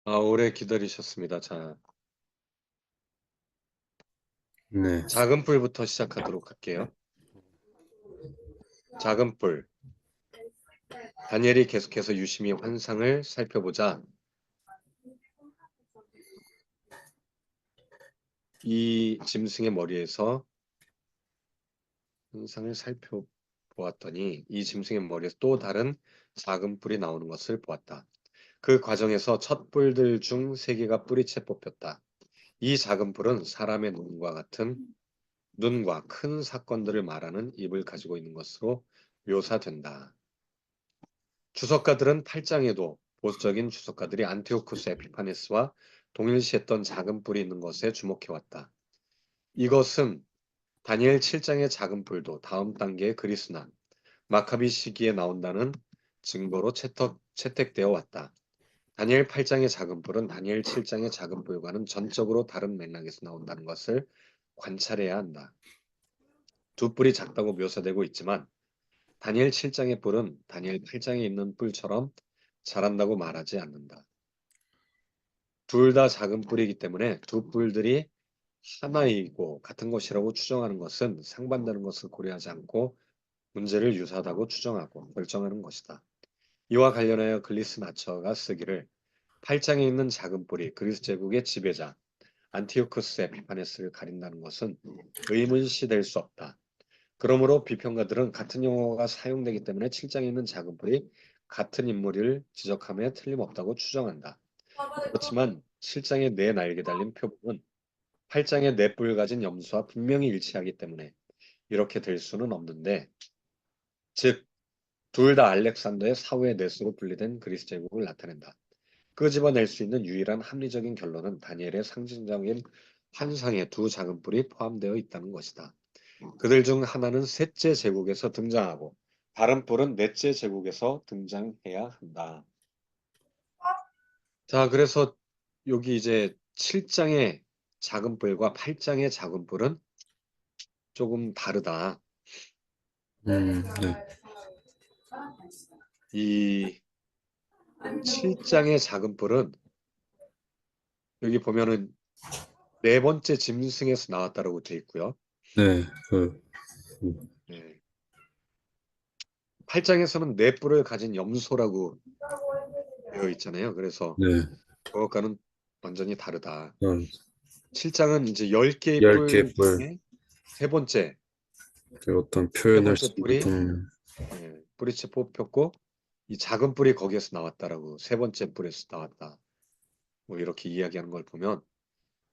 오래 기다리셨습니다. 자, 네, 작은 뿔부터 시작하도록 할게요. 작은 뿔. 다니엘이 계속해서 유심히 환상을 살펴보자 이 짐승의 머리에서 환상을 살펴보았더니 이 짐승의 머리에서 또 다른 작은 뿔이 나오는 것을 보았다. 그 과정에서 첫 뿔들 중 세 개가 뿌리채 뽑혔다. 이 작은 뿔은 사람의 눈과 큰 사건들을 말하는 입을 가지고 있는 것으로 묘사된다. 주석가들은 8장에도 보수적인 주석가들이 안티오쿠스 에피파네스와 동일시했던 작은 뿔이 있는 것에 주목해왔다. 이것은 다니엘 7장의 작은 뿔도 다음 단계의 그리스나 마카비 시기에 나온다는 증거로 채택되어 왔다. 다니엘 8장의 작은 뿔은 다니엘 7장의 작은 뿔과는 전적으로 다른 맥락에서 나온다는 것을 관찰해야 한다. 두 뿔이 작다고 묘사되고 있지만 다니엘 7장의 뿔은 다니엘 8장에 있는 뿔처럼 자란다고 말하지 않는다. 둘 다 작은 뿔이기 때문에 두 뿔들이 하나이고 같은 것이라고 추정하는 것은 상반되는 것을 고려하지 않고 문제를 유사하다고 추정하고 결정하는 것이다. 이와 관련하여 글리스 나처가 쓰기를 8장에 있는 작은 뿔이 그리스 제국의 지배자 안티오쿠스 에피파네스를 가린다는 것은 의문시될 수 없다. 그러므로 비평가들은 같은 용어가 사용되기 때문에 7장에 있는 작은 뿔이 같은 인물을 지적함에 틀림없다고 추정한다. 그렇지만 7장의 네 날개 달린 표범은 8장의 네 뿔 가진 염소와 분명히 일치하기 때문에 이렇게 될 수는 없는데, 즉 둘 다 알렉산더의 사후의 넷으로 분리된 그리스 제국을 나타낸다. 끄집어낼 수 있는 유일한 합리적인 결론은 다니엘의 상징적인 환상에 두 작은 뿔이 포함되어 있다는 것이다. 그들 중 하나는 셋째 제국에서 등장하고 다른 뿔은 넷째 제국에서 등장해야 한다. 자, 그래서 여기 이제 7장의 작은 뿔과 8장의 작은 뿔은 조금 다르다. 네, 이 7장의 작은 뿔은 여기 보면은 네 번째 짐승에서 나왔다라고 되어 있고요. 네, 네. 8장에서는 네 뿔을 가진 염소라고 되어 있잖아요. 그래서 네, 그것과는 완전히 다르다. 한 7장은 이제 10개의 10개 뿔 뿔, 중에 세 번째, 그 어떤 세 표현할 수 번째 있는 뿔이 동물. 뿌리째 뽑혔고 이 작은 뿔이 거기에서 나왔다라고 세 번째 뿔에서 나왔다. 뭐 이렇게 이야기하는 걸 보면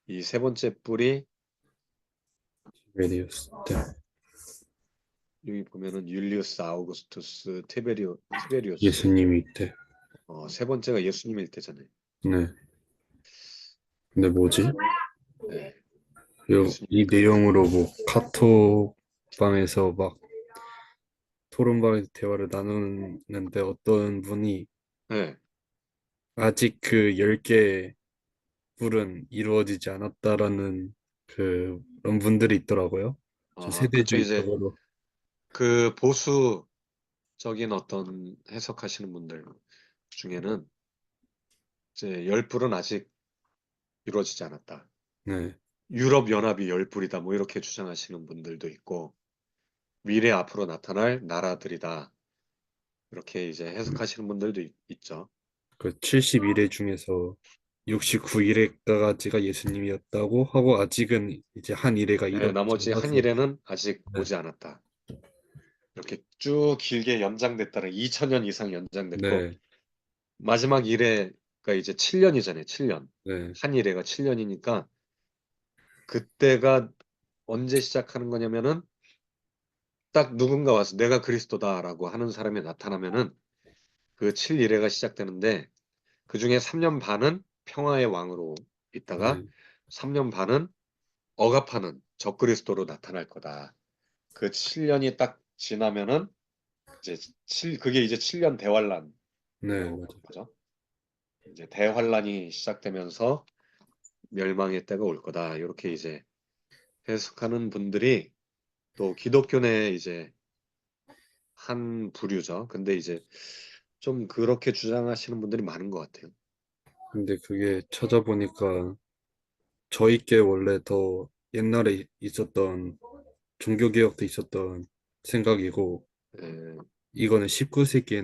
이 세 번째 뿔이 메리우스 때. 여기 보면은 율리우스 아우구스투스 티베리우스 예수님이 때. 세 번째가 예수님일 때잖아요. 네, 근데 뭐지? 그래서 네, 이 예수님일 때고 내용으로 뭐 카톡방에서 막 토론방에서 대화를 나누는데 어떤 분이 네, 아직 그 10개 뿔은 이루어지지 않았다라는 그런 분들이 있더라고요. 저 그쵸 이제 세대주의적으로. 그 보수적인 어떤 해석하시는 분들 중에는 이제 열 뿔은 아직 이루어지지 않았다. 네, 유럽 연합이 열 뿔이다. 뭐 이렇게 주장하시는 분들도 있고 미래 앞으로 나타날 나라들이다. 이렇게 이제 해석하시는 분들도 있죠. 그 71회 중에서 69일에까지가 예수님이었다고 하고 아직은 이제 한 일회가 네, 일어나지 나머지 한 않았습니다. 일에는 아직 네, 오지 않았다. 이렇게 쭉 길게 연장됐다는 2000년 이상 연장됐고 네, 마지막 일회가 이제 7년이잖아요. 7년. 네, 한 일회가 7년이니까 그때가 언제 시작하는 거냐면은 딱 누군가 와서 내가 그리스도다라고 하는 사람이 나타나면은 그 7일회가 시작되는데 그중에 3년 반은 평화의 왕으로 있다가 네, 3년 반은 억압하는 적그리스도로 나타날 거다. 그 7년이 딱 지나면은 이제 그게 이제 7년 대환란이라고 네, 맞아. 하죠. 이제 대환란이 시작되면서 멸망의 때가 올 거다. 이렇게 이제 해석하는 분들이 또 기독교 내 이제 한 부류죠. 근데 이제 좀 그렇게 주장하시는 분들이 많은 것 같아요. 근데 그게 찾아보니까 저희께 원래 더 옛날에 있었던 종교개혁도 있었던 생각이고 예, 이거는 19세기에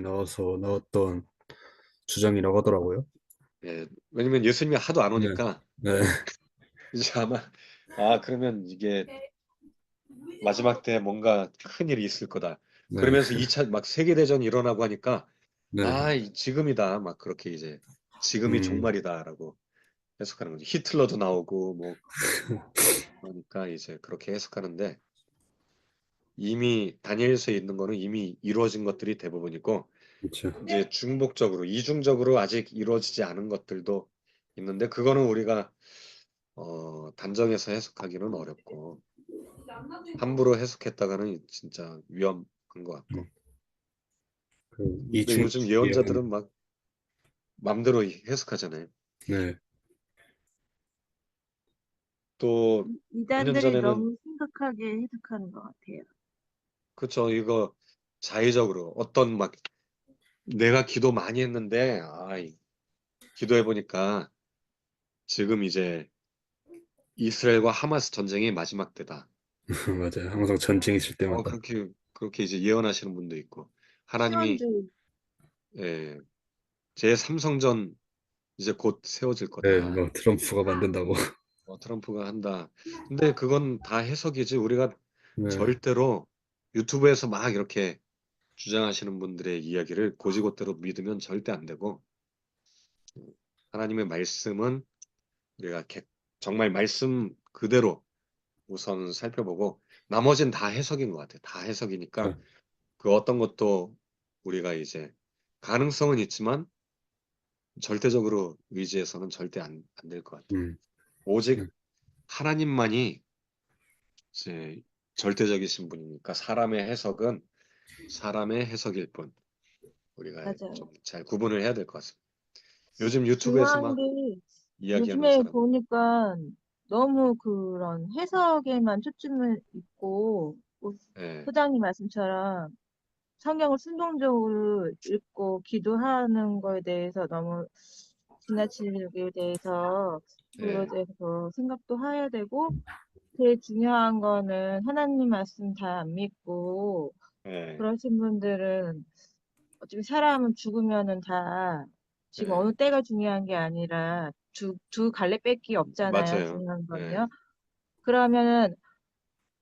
나왔던 주장이라고 하더라고요. 예. 왜냐면 예수님이 하도 안 네, 오니까 네, 이제 아마 그러면 이게 마지막 때 뭔가 큰 일이 있을 거다. 네, 그러면서 2차 막 세계대전이 일어나고 하니까 네. 지금이다. 막 그렇게 이제 지금이 음, 종말이다라고 해석하는 거죠. 히틀러도 나오고 뭐 그러니까 이제 그렇게 해석하는데 이미 다니엘서에 있는 거는 이미 이루어진 것들이 대부분이고 그렇죠. 이제 중복적으로 이중적으로 아직 이루어지지 않은 것들도 있는데 그거는 우리가 단정해서 해석하기는 어렵고 함부로 해석했다가는 진짜 위험한 것 같고 음, 그 근데 이중 요즘 예언, 예언자들은 막 맘대로 해석하잖아요. 네, 또 몇 년 이단들이 전에는 너무 심각하게 해석하는 것 같아요. 그쵸 이거 자의적으로 어떤 막 내가 기도 많이 했는데 기도해 보니까 지금 이제 이스라엘과 하마스 전쟁이 마지막 때다. 맞아요. 항상 전쟁 있을 때마다, 그렇게 이제 예언하시는 분도 있고 하나님이 시원주의. 예, 제 삼성전 이제 곧 세워질 네, 거다. 뭐 트럼프가 만든다고, 트럼프가 한다. 근데 그건 다 해석이지 우리가 네, 절대로 유튜브에서 막 이렇게 주장하시는 분들의 이야기를 곧이곧대로 믿으면 절대 안 되고 하나님의 말씀은 우리가 정말 말씀 그대로 우선 살펴보고 나머지는 다 해석인 것 같아요. 다 해석이니까 그, 그 어떤 것도 우리가 이제 가능성은 있지만 절대적으로 의지해서는 절대 안 될 것 같아요. 음, 오직 네, 하나님만이 이제 절대적이신 분이니까 사람의 해석은 사람의 해석일 뿐 우리가 좀 맞아요. 잘 구분을 해야 될 것 같습니다. 요즘 유튜브에서 중요한 막 게 이야기하는 요즘에 사람, 보니까 너무 그런 해석에만 초점을 있고 뭐 예, 소장님 말씀처럼 성경을 순종적으로 읽고 기도하는 거에 대해서 너무 지나치게 대해서 그거에 예, 대해서 생각도 해야 되고 제일 중요한 거는 하나님 말씀 다 안 믿고 예, 그러신 분들은 어차피 사람은 죽으면은 다 지금 예, 어느 때가 중요한 게 아니라 두 갈래 뺏기 없잖아요. 맞아요. 중요한 예, 건요. 그러면은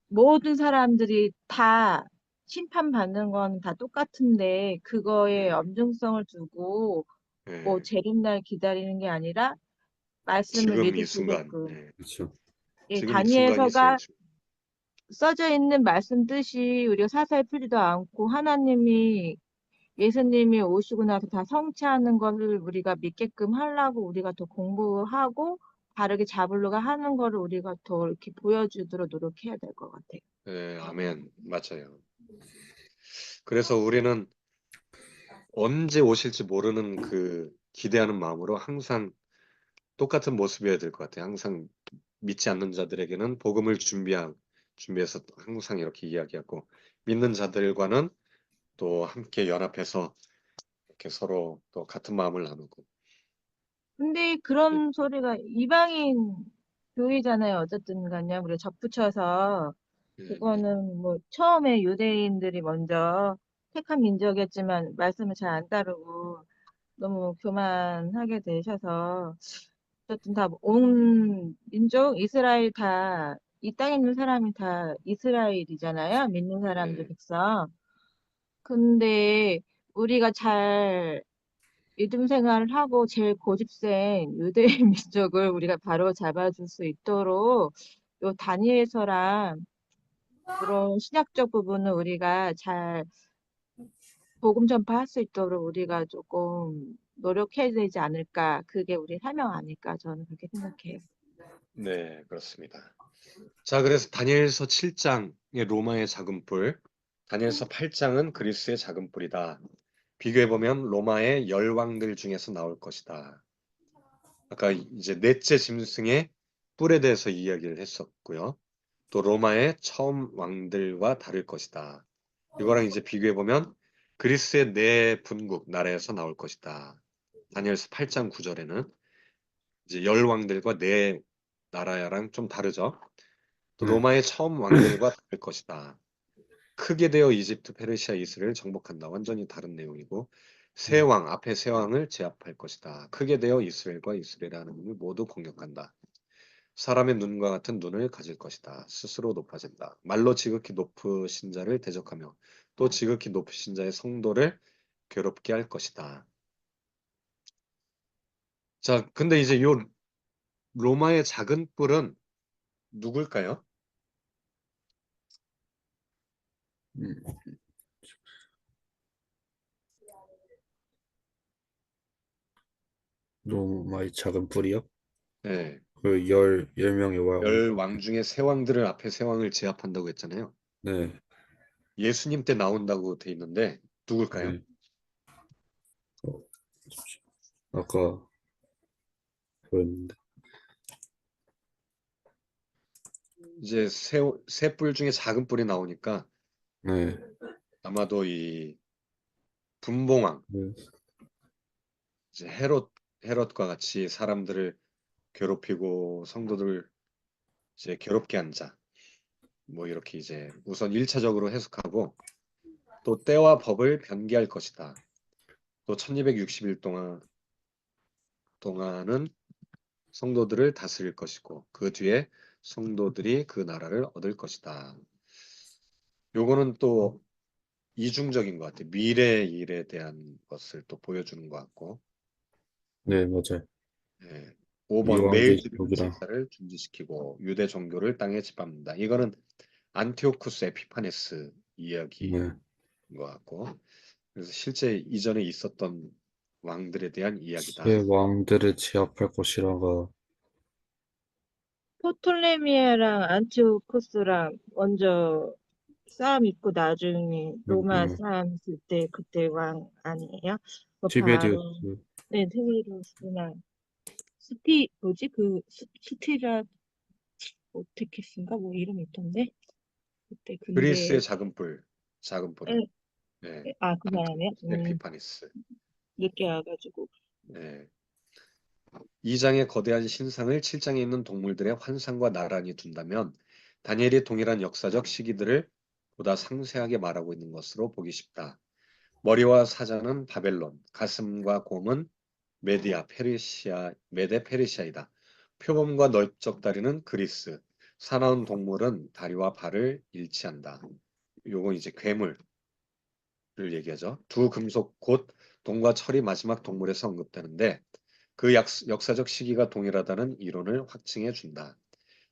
모든 사람들이 다 심판받는 건 다 똑같은데 그거에 예, 엄중성을 두고 뭐 예. 재림날 기다리는 게 아니라 말씀을 지금 이 순간, 믿으시게끔. 예, 그렇죠. 예, 지금 이 순간이 제일 다니엘서가 중요. 써져 있는 말씀 뜻이 우리가 사사에 풀지도 않고 하나님이 예수님이 오시고 나서 다 성취하는 것을 우리가 믿게끔 하려고 우리가 더 공부하고 바르게 잡으려고 하는 거를 우리가 더 이렇게 보여주도록 노력해야 될 것 같아요. 예, 아멘, 맞아요. 그래서 우리는 언제 오실지 모르는 그 기대하는 마음으로 항상 똑같은 모습이어야 될 것 같아요. 항상 믿지 않는 자들에게는 복음을 준비해서 항상 이렇게 이야기하고 믿는 자들과는 또 함께 연합해서 이렇게 서로 또 같은 마음을 나누고 근데 예, 그런 소리가 이방인 교회잖아요. 어쨌든 간에 우리가 접붙여서 네, 그거는 뭐 처음에 유대인들이 먼저 택한 민족이었지만 말씀을 잘 안 따르고 너무 교만하게 되셔서 어쨌든 다 온 민족 이스라엘 다 이 땅에 있는 사람이 다 이스라엘이잖아요. 믿는 사람들 네, 백성. 근데 우리가 잘 믿음 생활을 하고 제일 고집센 유대인 민족을 우리가 바로 잡아줄 수 있도록 요 다니엘서랑 그런 신약적 부분을 우리가 잘 복음 전파할 수 있도록 우리가 조금 노력해야 되지 않을까. 그게 우리 사명 아닐까. 저는 그렇게 생각해요. 네, 그렇습니다. 자, 그래서 다니엘서 7장의 로마의 작은 뿔, 다니엘서 8장은 그리스의 작은 뿔이다. 비교해보면 로마의 열왕들 중에서 나올 것이다. 아까 이제 넷째 짐승의 뿔에 대해서 이야기를 했었고요. 또 로마의 처음 왕들과 다를 것이다. 이거랑 이제 비교해보면 그리스의 네 분국 나라에서 나올 것이다. 다니엘서 8장 9절에는 이제 열 왕들과 네 나라야랑 좀 다르죠. 또 네. 로마의 처음 왕들과 다를 것이다. 크게 되어 이집트, 페르시아, 이스라엘을 정복한다. 완전히 다른 내용이고 세 음, 왕, 앞에 세 왕을 제압할 것이다. 크게 되어 이스라엘과 이스라엘의 하나님을 모두 공격한다. 사람의 눈과 같은 눈을 가질 것이다. 스스로 높아진다. 말로 지극히 높으신 자를 대적하며 또 지극히 높으신 자의 성도를 괴롭게 할 것이다. 자, 근데 이제 요 로마의 작은 뿔은 누굴까요? 음, 로마의 작은 뿔이요? 네. 그 열 명의 왕. 열 왕 중에 세 왕들을 앞에 세 왕을 제압한다고 했잖아요. 네. 예수님 때 나온다고 돼 있는데 누굴까요? 네. 어, 아까 보였는데. 이제 세 뿔 중에 작은 뿔이 나오니까 네. 아마도 이 분봉왕 네. 이제 헤롯과 같이 사람들을 괴롭히고 성도들을 이제 괴롭게 한 자. 뭐 이렇게 이제 우선 1차적으로 해석하고 또 때와 법을 변개할 것이다. 또 1260일 동안은 성도들을 다스릴 것이고 그 뒤에 성도들이 그 나라를 얻을 것이다. 요거는 또 이중적인 것 같아요. 미래 일에 대한 것을 또 보여주는 것 같고 네, 맞아요. 예. 5번 메일주변 이왕계시록이랑. 제사를 중지시키고 유대 종교를 땅에 집합니다. 이거는 안티오쿠스 에피파네스 이야기인 네. 것 같고 그래서 실제 이전에 있었던 왕들에 대한 새 이야기다. 왕들을 제압할 것이라가. 포톨레미아랑 안티오코스랑 먼저 싸움 있고 나중에 로마 네. 싸움 있을 때 그때 왕 아니에요? 그 바로 티베리우스. 네 테베로스나 뭐지 그 스티라 오테키스인가 뭐 이름 있던데 그때 근데 그리스의 작은 뿔은 에, 네. 그 사람이요? 안티오쿠스 에피파네스. 늦게 와가지고 네. 2장의 거대한 신상을 7장에 있는 동물들의 환상과 나란히 둔다면 다니엘이 동일한 역사적 시기들을 보다 상세하게 말하고 있는 것으로 보기 쉽다. 머리와 사자는 바벨론, 가슴과 곰은 메데 페르시아이다. 표범과 넓적 다리는 그리스, 사나운 동물은 다리와 발을 일치한다. 요건 이제 괴물을 얘기하죠. 두 금속 곧 동과 철이 마지막 동물에서 언급되는데 그 역사적 시기가 동일하다는 이론을 확증해 준다.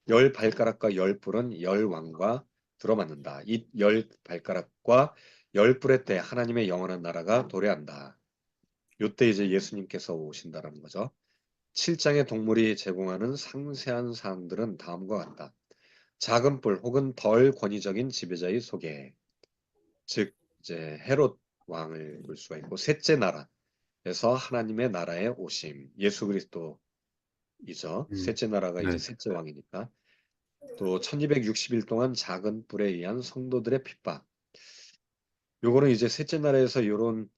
열 발가락과 열 뿔은 열 왕과 들어맞는다. 이 열 발가락과 열 뿔의 때 하나님의 영원한 나라가 도래한다. 요때 이제 예수님께서 오신다라는 거죠. 7장의 동물이 제공하는 상세한 사항들은 다음과 같다. 작은 뿔 혹은 덜 권위적인 지배자의 소개. 즉 이제 헤롯 왕을 볼 수가 있고 셋째 나라에서 하나님의 나라에 오심. 예수 그리스도이죠. 음, 셋째 나라가 이제 네. 셋째 왕이니까. 또 1260일 동안 작은 뿔에 의한 성도들의 핍박. 요거는 이제 셋째 나라에서 이런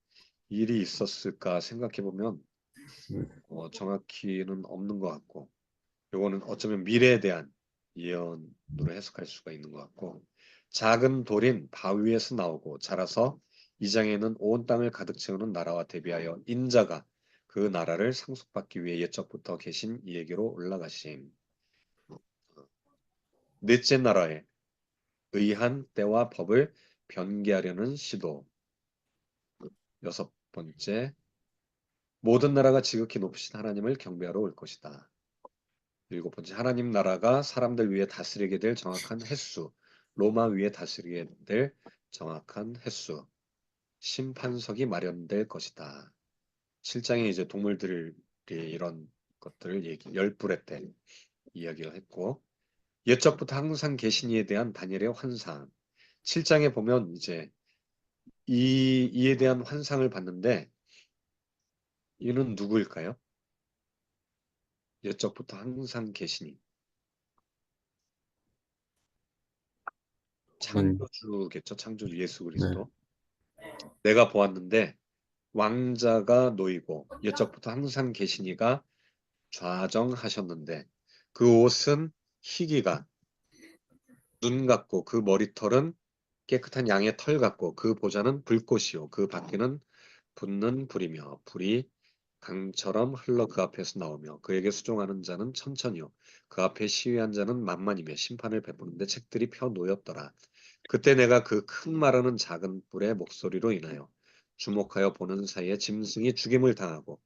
일이 있었을까 생각해 보면 네. 정확히는 없는 것 같고 요거는 어쩌면 미래에 대한 예언으로 해석할 수가 있는 것 같고 작은 돌인 바위에서 나오고 자라서 이 장에는 온 땅을 가득 채우는 나라와 대비하여 인자가 그 나라를 상속받기 위해 옛적부터 계신 이에게로 올라가심. 넷째 나라에 의한 때와 법을 변개하려는 시도. 여섯 번째, 모든 나라가 지극히 높으신 하나님을 경배하러 올 것이다. 일곱 번째, 하나님 나라가 사람들 위에 다스리게 될 정확한 횟수. 로마 위에 다스리게 될 정확한 횟수. 심판석이 마련될 것이다. 7장에 이제 동물들이 이런 것들을 열불의 때 이야기를 했고 옛적부터 항상 계신 이에 대한 다니엘의 환상. 7장에 보면 이제 이에 대한 환상을 봤는데 이는 누구일까요? 옛적부터 항상 계시니 한, 창조주겠죠. 창조주 예수 네. 그리스도. 내가 보았는데 왕자가 놓이고 옛적부터 항상 계시니가 좌정하셨는데 그 옷은 희기가 눈 같고 그 머리털은 깨끗한 양의 털 같고 그 보좌는 불꽃이요 그 밖에는 붙는 불이며 불이 강처럼 흘러 그 앞에서 나오며 그에게 수종하는 자는 천천히요 그 앞에 시위한 자는 만만이며 심판을 베푸는데 책들이 펴 놓였더라. 그때 내가 그 큰 말하는 작은 뿔의 목소리로 인하여 주목하여 보는 사이에 짐승이 죽임을 당하고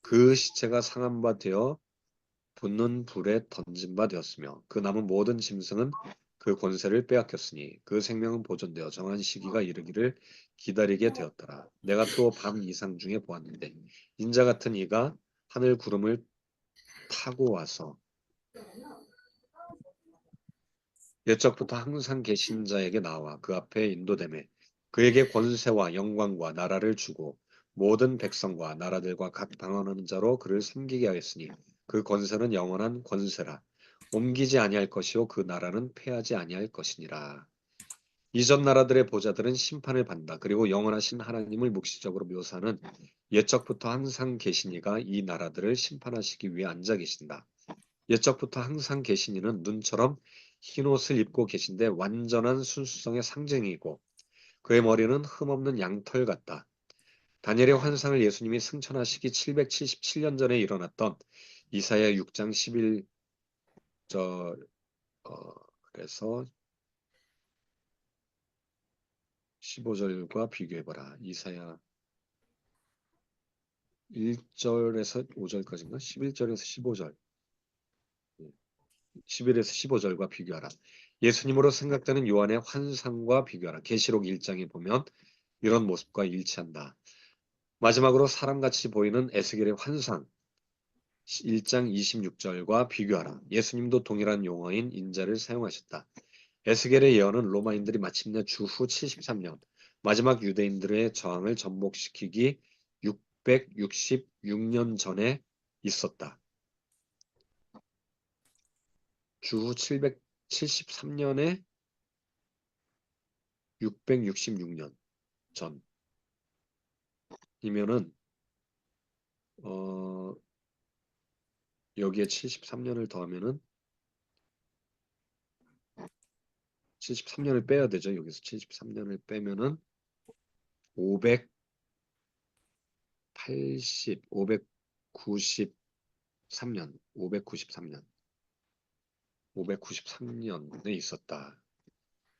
그 시체가 상한 바 되어 붙는 불에 던진 바 되었으며 그 남은 모든 짐승은 그 권세를 빼앗겼으니 그 생명은 보존되어 정한 시기가 이르기를 기다리게 되었더라. 내가 또 밤 이상 중에 보았는데 인자 같은 이가 하늘 구름을 타고 와서 옛적부터 항상 계신 자에게 나와 그 앞에 인도되매 그에게 권세와 영광과 나라를 주고 모든 백성과 나라들과 각 방언하는 자로 그를 섬기게 하였으니 그 권세는 영원한 권세라 옮기지 아니할 것이요 그 나라는 패하지 아니할 것이니라. 이전 나라들의 보좌들은 심판을 받는다. 그리고 영원하신 하나님을 묵시적으로 묘사하는 옛적부터 항상 계신 이가 이 나라들을 심판하시기 위해 앉아 계신다. 옛적부터 항상 계신 이는 눈처럼 흰 옷을 입고 계신데 완전한 순수성의 상징이고 그의 머리는 흠없는 양털 같다. 다니엘의 환상을 예수님이 승천하시기 777년 전에 일어났던 이사야 6장 11절 그래서 15절과 비교해봐라. 이사야 1절에서 5절까지인가? 11절에서 15절 11에서 15절과 비교하라. 예수님으로 생각되는 요한의 환상과 비교하라. 계시록 1장에 보면 이런 모습과 일치한다. 마지막으로 사람같이 보이는 에스겔의 환상 1장 26절과 비교하라. 예수님도 동일한 용어인 인자를 사용하셨다. 에스겔의 예언은 로마인들이 마침내 주후 73년 마지막 유대인들의 저항을 전복시키기 666년 전에 있었다. 주후 773년에 666년 전이면은 어 여기에 73년을 더하면은 73년을 빼야 되죠. 여기서 73년을 빼면은 580, 593년, 593년, 593년에 있었다.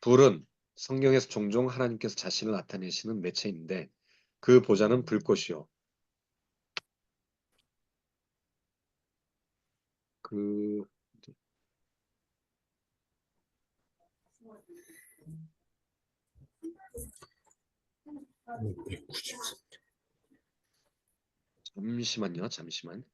불은 성경에서 종종 하나님께서 자신을 나타내시는 매체인데 그 보좌는 불꽃이요. 그 194. 잠시만요. 잠시만.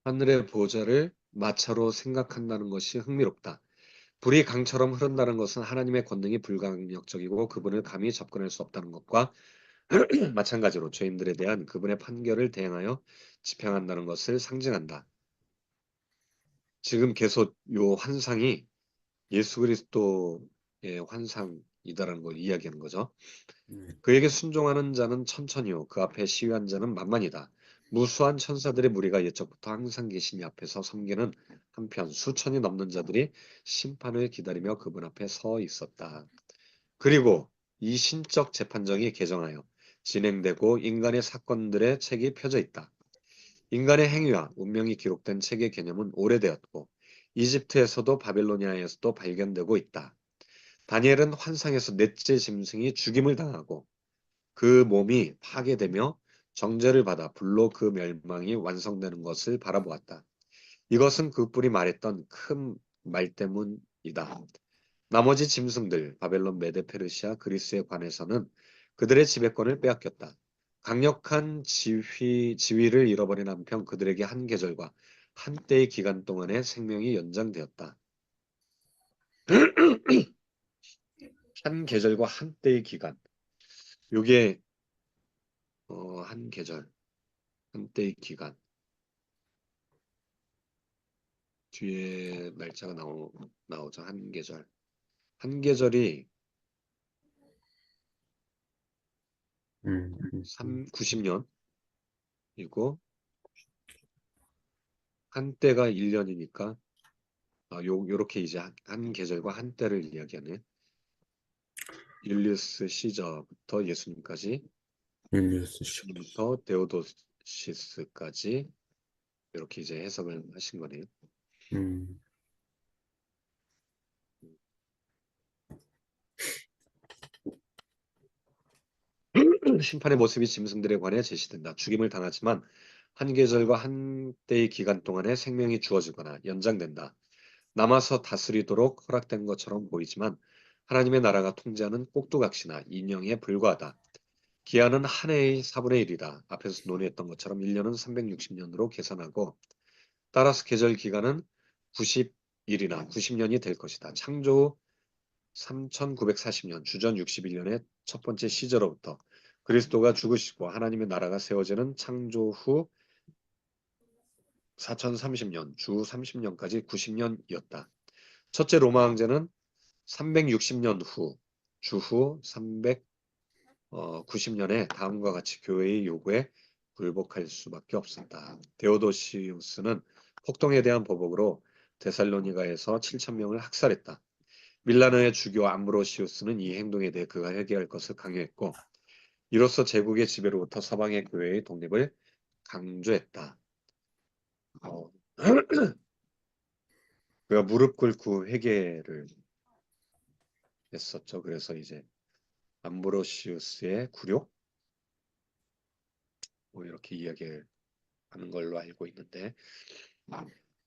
하늘의 보좌를 마차로 생각한다는 것이 흥미롭다. 불이 강처럼 흐른다는 것은 하나님의 권능이 불가항력적이고 그분을 감히 접근할 수 없다는 것과 마찬가지로 죄인들에 대한 그분의 판결을 대행하여 집행한다는 것을 상징한다. 지금 계속 요 환상이 예수 그리스도의 환상이다라는 걸 이야기하는 거죠. 그에게 순종하는 자는 천천히요 그 앞에 시위한 자는 만만이다. 무수한 천사들의 무리가 옛적부터 항상 계신 이 앞에서 섬기는 한편 수천이 넘는 자들이 심판을 기다리며 그분 앞에 서 있었다. 그리고 이 신적 재판정이 개정하여 진행되고 인간의 사건들의 책이 펴져 있다. 인간의 행위와 운명이 기록된 책의 개념은 오래되었고 이집트에서도 바빌로니아에서도 발견되고 있다. 다니엘은 환상에서 넷째 짐승이 죽임을 당하고 그 몸이 파괴되며 정죄를 받아 불로 그 멸망이 완성되는 것을 바라보았다. 이것은 그 뿔이 말했던 큰 말 때문이다. 나머지 짐승들 바벨론, 메데, 페르시아, 그리스에 관해서는 그들의 지배권을 빼앗겼다. 강력한 지위를 잃어버린 한편 그들에게 한 계절과 한때의 기간 동안의 생명이 연장되었다. 한 계절과 한때의 기간. 요게 한 계절, 한때의 기간. 뒤에 날짜가 나오죠. 한 계절. 한 계절이 음, 음, 음, 90년이고 한때가 1년이니까 요렇게 이제 한 계절과 한때를 이야기하네. 율리우스 시저부터 예수님까지, 율리우스 시작. 예수님부터 데오도시스까지 이렇게 이제 해석을 하신 거네요. 음, 심판의 모습이 짐승들에 관해 제시된다. 죽임을 당하지만 한 계절과 한 때의 기간 동안에 생명이 주어지거나 연장된다. 남아서 다스리도록 허락된 것처럼 보이지만 하나님의 나라가 통제하는 꼭두각시나 인형에 불과하다. 기한은 한 해의 4분의 1이다. 앞에서 논의했던 것처럼 1년은 360년으로 계산하고 따라서 계절 기간은 90일이나 90년이 될 것이다. 창조 후 3940년 주전 61년의 첫 번째 시절로부터 그리스도가 죽으시고 하나님의 나라가 세워지는 창조 후 4030년 주 30년까지 90년이었다. 첫째 로마 황제는 360년 후 주후 390년에 다음과 같이 교회의 요구에 굴복할 수밖에 없었다. 데오도시우스는 폭동에 대한 보복으로 데살로니가에서 7,000명을 학살했다. 밀라노의 주교 암브로시우스는 이 행동에 대해 그가 회개할 것을 강요했고 이로써 제국의 지배로부터 서방의 교회의 독립을 강조했다. 어, 그가 무릎 꿇고 회개를 했었죠. 그래서 이제 암브로시우스의 굴욕 뭐 이렇게 이야기하는 걸로 알고 있는데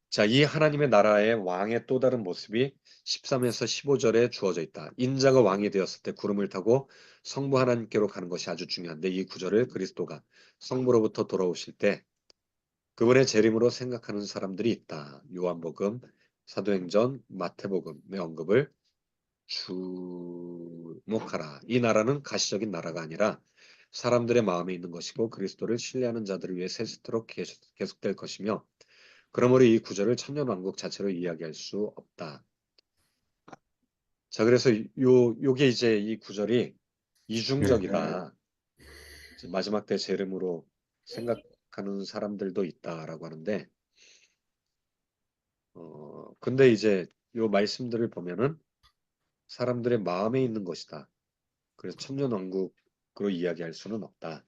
자, 이 하나님의 나라의 왕의 또 다른 모습이 13에서 15절에 주어져 있다. 인자가 왕이 되었을 때 구름을 타고 성부 하나님께로 가는 것이 아주 중요한데 이 구절을 그리스도가 성부로부터 돌아오실 때 그분의 재림으로 생각하는 사람들이 있다. 요한복음, 사도행전, 마태복음의 언급을 주목하라. 이 나라는 가시적인 나라가 아니라 사람들의 마음에 있는 것이고 그리스도를 신뢰하는 자들을 위해 세세토록 계속될 것이며 그러므로 이 구절을 천년왕국 자체로 이야기할 수 없다. 자, 그래서 요게 이제 이 구절이 이중적이다. 이제 마지막 때 재림으로 생각하는 사람들도 있다라고 하는데 근데 이제 요 말씀들을 보면은 사람들의 마음에 있는 것이다. 그래서 천년왕국으로 이야기할 수는 없다.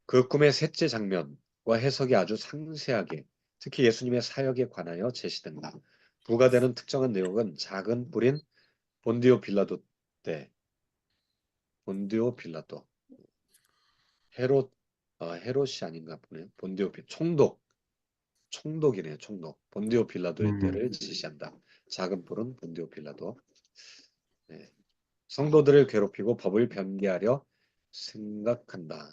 그 꿈의 셋째 장면과 해석이 아주 상세하게 특히 예수님의 사역에 관하여 제시된다. 부가되는 특정한 내용은 작은 뿔인 본디오 빌라도 때 본디오 빌라도 헤롯 헤롯이 아닌가 보네. 본디오 총독이네요. 총독 본디오 빌라도의 음, 때를 지시한다. 작은 뿔은 본디오 빌라도. 네. 성도들을 괴롭히고 법을 변개하려 생각한다.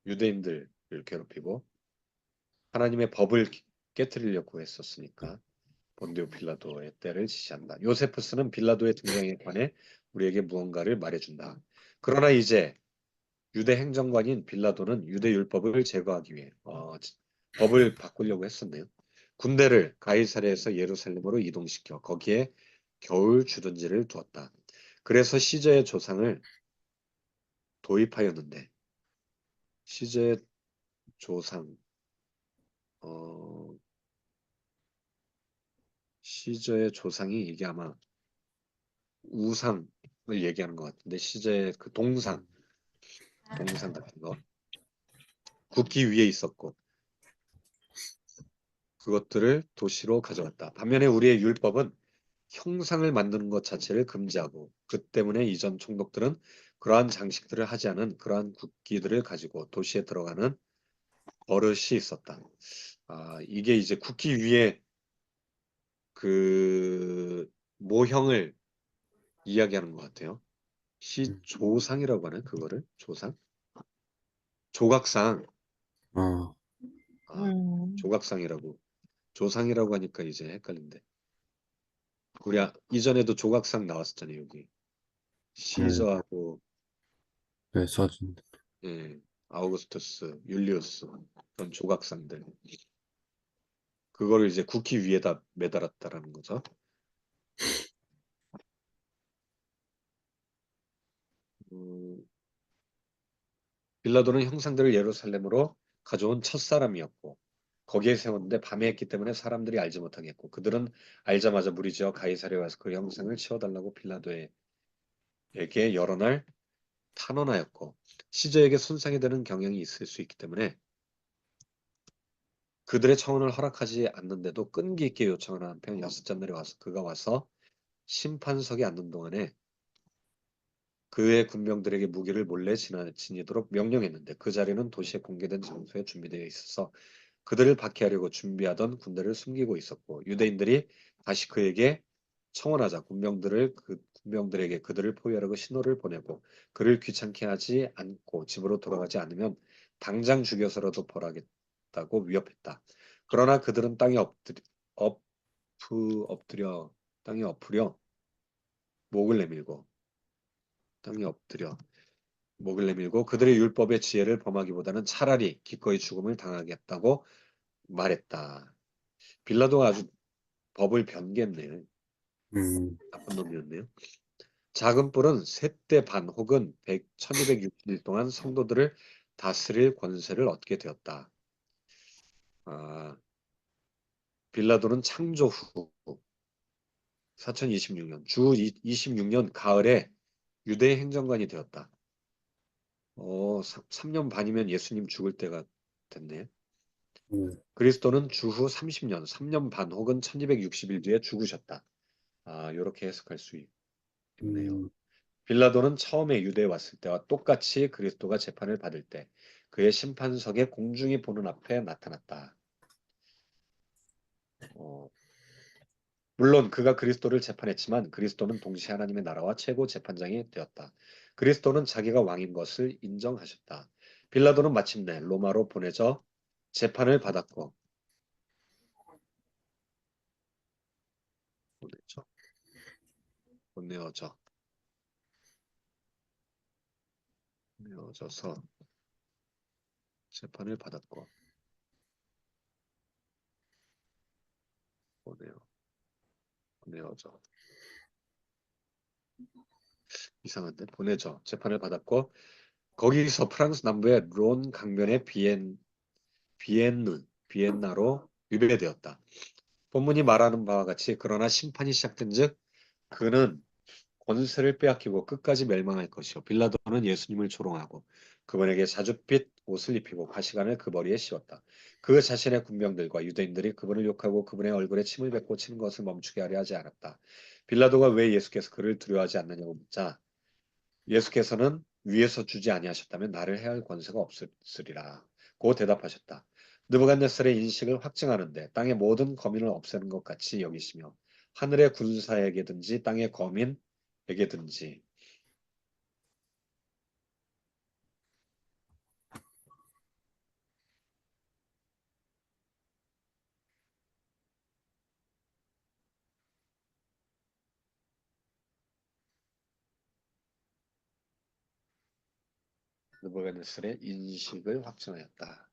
유대인들을 괴롭히고 하나님의 법을 깨뜨리려고 했었으니까 본디오 빌라도의 때를 지시한다. 요세푸스는 빌라도의 등장에 관해 우리에게 무언가를 말해준다. 그러나 이제 유대 행정관인 빌라도는 유대 율법을 제거하기 위해 법을 바꾸려고 했었네요. 군대를 가이사랴에서 예루살렘으로 이동시켜 거기에 겨울 주둔지를 두었다. 그래서 시저의 조상을 도입하였는데 시제의 조상, 어, 시저의 조상이 이게 아마 우상을 얘기하는 것 같은데 시제의 그 동상 같은 거 국기 위에 있었고 그것들을 도시로 가져왔다. 반면에 우리의 율법은 형상을 만드는 것 자체를 금지하고 그 때문에 이전 총독들은 그러한 장식들을 하지 않은 그러한 국기들을 가지고 도시에 들어가는 버릇이 있었다. 이게 이제 국기 위에 그 모형을 이야기하는 것 같아요. 음. 시조상이라고 하는 그거를 조상? 조각상. 아, 아, 음, 조각상이라고 조상이라고 하니까 이제 헷갈린데. 우리 이전에도 조각상 나왔었잖아요, 여기. 네, 시저하고 네, 사진. 예, 아우구스투스, 율리우스 그런 조각상들. 그거를 이제 쿠키 위에다 매달았다라는 거죠. 음, 빌라도는 형상들을 예루살렘으로 가져온 첫 사람이었고 거기에 세웠는데 밤에 했기 때문에 사람들이 알지 못하게 했고 그들은 알자마자 무리지어 가이사랴에 와서 그 형상을 치워달라고 빌라도에게 여러 날 탄원하였고 시저에게 손상이 되는 경향이 있을 수 있기 때문에 그들의 청원을 허락하지 않는데도 끈기 있게 요청하는 한편 여섯 잔날에 와서 그가 와서 심판석에 앉는 동안에 그의 군병들에게 무기를 몰래 지니도록 명령했는데 그 자리는 도시의 공개된 장소에 준비되어 있어서 그들을 박해하려고 준비하던 군대를 숨기고 있었고 유대인들이 다시 그에게 청원하자 군병들에게 그들을 포위하려고 신호를 보내고 그를 귀찮게 하지 않고 집으로 돌아가지 않으면 당장 죽여서라도 벌하겠다고 위협했다. 그러나 그들은 엎드려 땅에 엎으려 목을 내밀고 땅에 엎드려 목을 내밀고 그들의 율법의 지혜를 범하기보다는 차라리 기꺼이 죽음을 당하겠다고 말했다. 빌라도가 아주 법을 변개했네요. 나쁜 놈이었네요. 작은 뿔은 셋대 반 혹은 1260일 동안 성도들을 다스릴 권세를 얻게 되었다. 아, 빌라도는 창조 후 4026년 주 26년 가을에 유대 행정관이 되었다. 3년 반이면 예수님 죽을 때가 됐네. 그리스도는 주후 30년, 3년 반 혹은 1260일 뒤에 죽으셨다. 이렇게 해석할 수 있네요. 빌라도는 처음에 유대에 왔을 때와 똑같이 그리스도가 재판을 받을 때 그의 심판석에 공중이 보는 앞에 나타났다. 어, 물론 그가 그리스도를 재판했지만 그리스도는 동시에 하나님의 나라와 최고 재판장이 되었다. 그리스도는 자기가 왕인 것을 인정하셨다. 빌라도는 마침내 로마로 보내져 재판을 받았고 보내어져 보내어져서 재판을 받았고 보내어져 이상한데 보내져 재판을 받았고 거기서 프랑스 남부의 론 강변의 비엔나로 유배되었다. 본문이 말하는 바와 같이 그러나 심판이 시작된즉 그는 권세를 빼앗기고 끝까지 멸망할 것이요 빌라도는 예수님을 조롱하고 그분에게 자줏빛 옷을 입히고 가시관을 그 머리에 씌웠다. 그 자신의 군병들과 유대인들이 그분을 욕하고 그분의 얼굴에 침을 뱉고 치는 것을 멈추게 하려 하지 않았다. 빌라도가 왜 예수께서 그를 두려워하지 않느냐고 묻자 예수께서는 위에서 주지 아니하셨다면 나를 해할 권세가 없으리라. 고 대답하셨다. 느부갓네살의 인식을 확증하는데 땅의 모든 거민을 없애는 것 같이 여기시며 하늘의 군사에게든지 땅의 거민에게든지 느부갓네살의 인식을 확증하였다.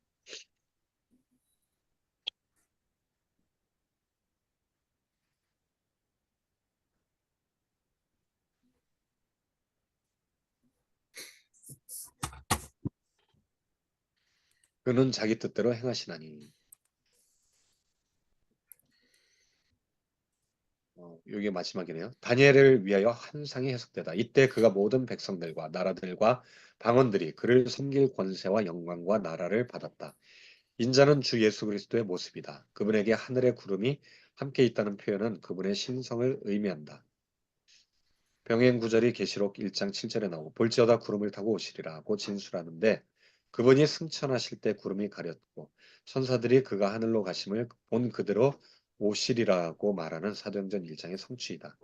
그는 자기 뜻대로 행하시나니. 이게 마지막이네요. 다니엘을 위하여 환상이 해석되다. 이때 그가 모든 백성들과 나라들과 방언들이 그를 섬길 권세와 영광과 나라를 받았다. 인자는 주 예수 그리스도의 모습이다. 그분에게 하늘의 구름이 함께 있다는 표현은 그분의 신성을 의미한다. 병행 구절이 계시록 1장 7절에 나오고 볼지어다 구름을 타고 오시리라고 진술하는데 그분이 승천하실 때 구름이 가렸고 천사들이 그가 하늘로 가심을 본 그대로 오시리라고 말하는 사도행전 1장의 성취이다.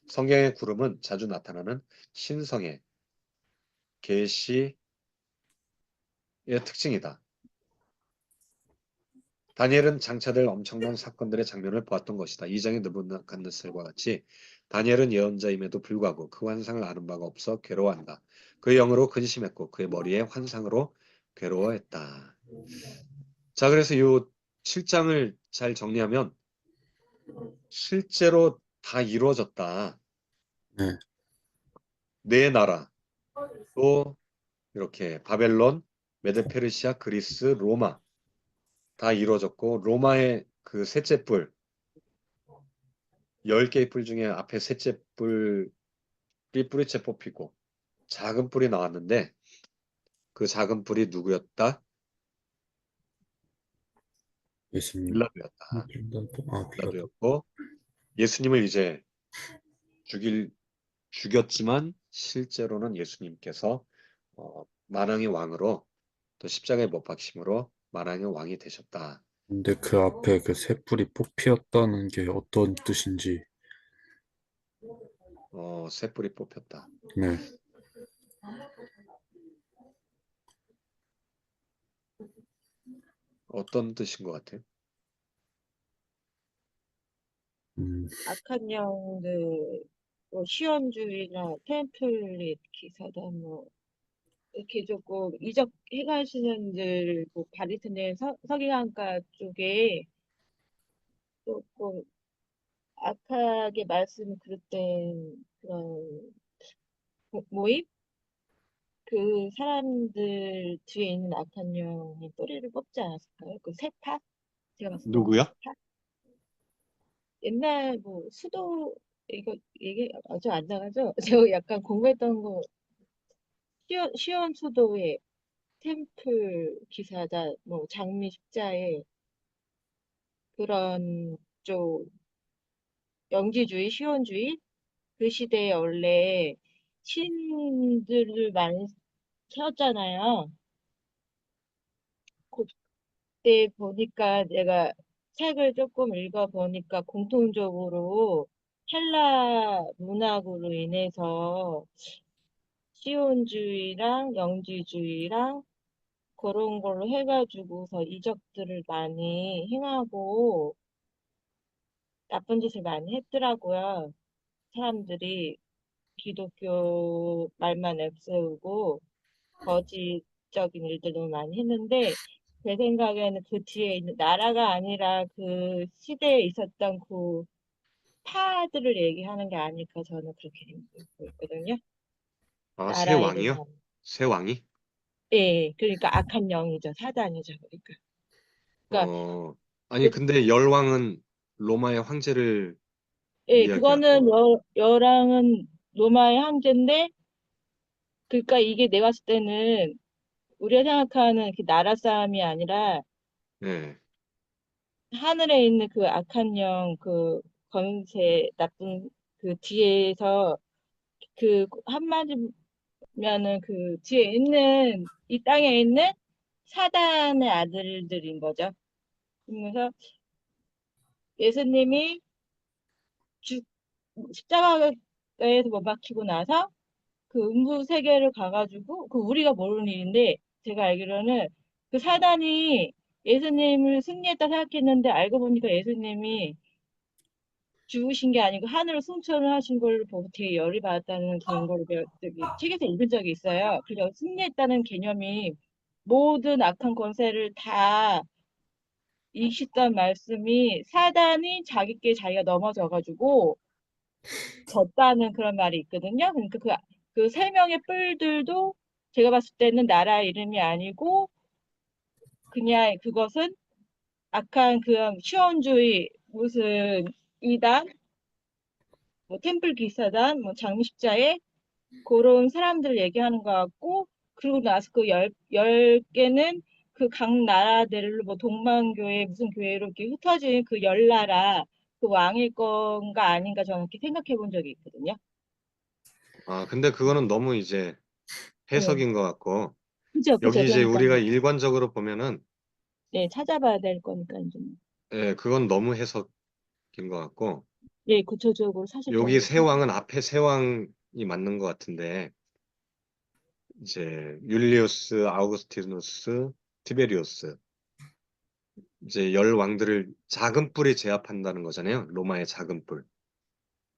성경의 구름은 자주 나타나는 신성의 계시의 특징이다. 다니엘은 장차될 엄청난 사건들의 장면을 보았던 것이다. 2장의 느부갓네살과 같이 다니엘은 예언자임에도 불구하고 그 환상을 아는 바가 없어 괴로워한다. 그의 영으로 근심했고 그의 머리에 환상으로 괴로워했다. 자, 그래서 이 7장을 잘 정리하면 실제로 다 이루어졌다. 네, 네 나라, 또 이렇게 바벨론, 메데페르시아, 그리스, 로마 다 이루어졌고 로마의 그 셋째 뿔, 10개의 뿔 중에 앞에 셋째 뿔이 뿌리째 뽑히고 작은 뿔이 나왔는데 그 작은 뿔이 누구였다? 예수님. 빌라도였다. 빌라도. 빌라도였고 예수님을 이제 죽였지만 실제로는 예수님께서 만왕의 왕으로 또 십자가에 못 박심으로 만왕의 왕이 되셨다. 근데 그 앞에 그 새 뿔이 뽑히었다는 게 어떤 뜻인지. 새 뿔이 뽑혔다. 네, 어떤 뜻인 것 같아요? 악한 영들, 뭐 시온주의나 템플릿 기사단 뭐 이렇게 조금 이적 행하시는 뭐 바리새네 서기관과 쪽에 조금 악하게 말씀을 그릇된 그런 모임? 그 사람들 뒤에 있는 악한 영이 꼬리를 뽑지 않았을까요? 그 세파? 제가 봤을 때는 누구야? 세파? 옛날 뭐 수도 이거 얘기 아주 안 나가죠? 제가 약간 공부했던 거 시온 수도의 템플 기사다 뭐 장미 십자에 그런 쪽 영지주의 시온주의 그 시대에 원래 신들을 많이 세웠잖아요. 그때 보니까 내가 책을 조금 읽어보니까 공통적으로 헬라 문학으로 인해서 시온주의랑 영지주의랑 그런 걸로 해가지고서 이적들을 많이 행하고 나쁜 짓을 많이 했더라고요. 사람들이 기독교 말만 앱세우고 거짓적인 일들을 많이 했는데 제 생각에는 그 뒤에 있는 나라가 아니라 그 시대에 있었던 그 파들을 얘기하는 게 아닐까 저는 그렇게 생각하고 있거든요. 아, 새 나라 이름 왕이요? 새 왕이? 예, 그러니까 악한 영이죠. 사단이죠. 그러니까. 그러니까 어, 아니 근데 열왕은 로마의 황제를 예, 그거는 이야기하고, 여랑은 로마의 황제인데 그러니까 이게 내가 봤을 때는 우리가 생각하는 그 나라 싸움이 아니라 네. 하늘에 있는 그 악한 영, 그 검은새 나쁜 그 뒤에서 그 한마디면은 그 뒤에 있는 이 땅에 있는 사단의 아들들인 거죠. 그래서 예수님이 죽 십자가에서 못 박히고 나서 그 음부 세계를 가가지고 그 우리가 모르는 일인데 제가 알기로는 그 사단이 예수님을 승리했다 생각했는데 알고 보니까 예수님이 죽으신 게 아니고 하늘로 승천을 하신 걸 보고 되게 열이 받았다는 그런 걸 내가 저기 책에서 읽은 적이 있어요. 그래서 승리했다는 개념이 모든 악한 권세를 다 이기셨다는 말씀이 사단이 자기께 자기가 넘어져가지고 졌다는 그런 말이 있거든요. 그러니까 그 세 명의 뿔들도 제가 봤을 때는 나라 이름이 아니고 그냥 그것은 악한 그런 시원주의 무슨 이단, 뭐 템플 기사단, 뭐 장미십자에 그런 사람들 얘기하는 것 같고 그리고 나서 그 열 개는 그 각 나라들로 뭐 동방교회 무슨 교회로 이렇게 흩어진 그 열 나라 그 왕일 건가 아닌가 저는 이렇게 생각해 본 적이 있거든요. 아, 근데 그거는 너무 이제 네. 해석인 것 같고, 그죠, 그죠. 여기 이제 그러니까 우리가 일관적으로 보면은, 네, 찾아봐야 될 거니까 좀 예, 그건 너무 해석인 것 같고, 예, 구체적으로 여기 사실적으로 새 왕은 앞에 새 왕이 맞는 것 같은데, 이제 율리우스, 아우구스티누스, 티베리우스, 이제 열 왕들을 작은 뿔이 제압한다는 거잖아요. 로마의 작은 뿔.